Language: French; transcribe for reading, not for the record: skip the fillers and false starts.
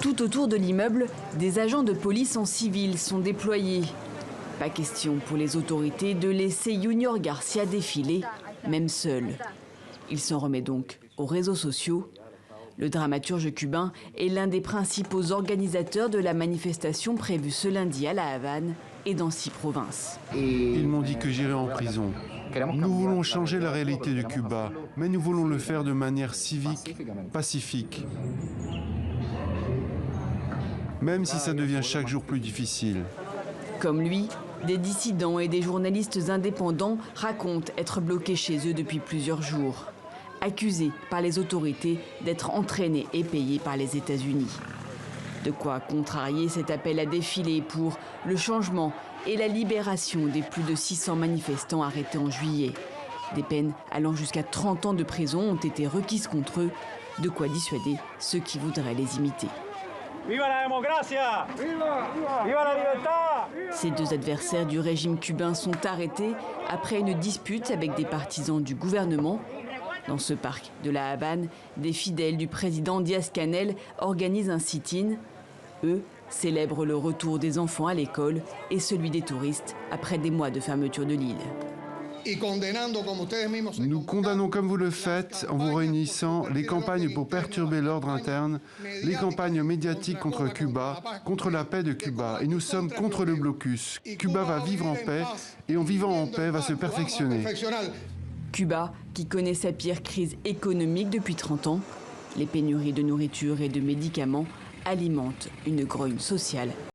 Tout autour de l'immeuble, des agents de police en civil sont déployés. Pas question pour les autorités de laisser Junior Garcia défiler, même seul. Il s'en remet donc aux réseaux sociaux. Le dramaturge cubain est l'un des principaux organisateurs de la manifestation prévue ce lundi à La Havane et dans 6 provinces. Ils m'ont dit que j'irai en prison. Nous voulons changer la réalité de Cuba, mais nous voulons le faire de manière civique, pacifique. Même si ça devient chaque jour plus difficile. Comme lui, des dissidents et des journalistes indépendants racontent être bloqués chez eux depuis plusieurs jours, accusés par les autorités d'être entraînés et payés par les États-Unis. De quoi contrarier cet appel à défiler pour le changement et la libération des plus de 600 manifestants arrêtés en juillet. Des peines allant jusqu'à 30 ans de prison ont été requises contre eux, de quoi dissuader ceux qui voudraient les imiter. Viva la democracia! Viva la libertad! Ces 2 adversaires du régime cubain sont arrêtés après une dispute avec des partisans du gouvernement. Dans ce parc de La Havane, des fidèles du président Díaz-Canel organisent un sit-in. Eux célèbrent le retour des enfants à l'école et celui des touristes après des mois de fermeture de l'île. Nous condamnons comme vous le faites, en vous réunissant, les campagnes pour perturber l'ordre interne, les campagnes médiatiques contre Cuba, contre la paix de Cuba. Et nous sommes contre le blocus. Cuba va vivre en paix et en vivant en paix va se perfectionner. Cuba, qui connaît sa pire crise économique depuis 30 ans, les pénuries de nourriture et de médicaments alimentent une grogne sociale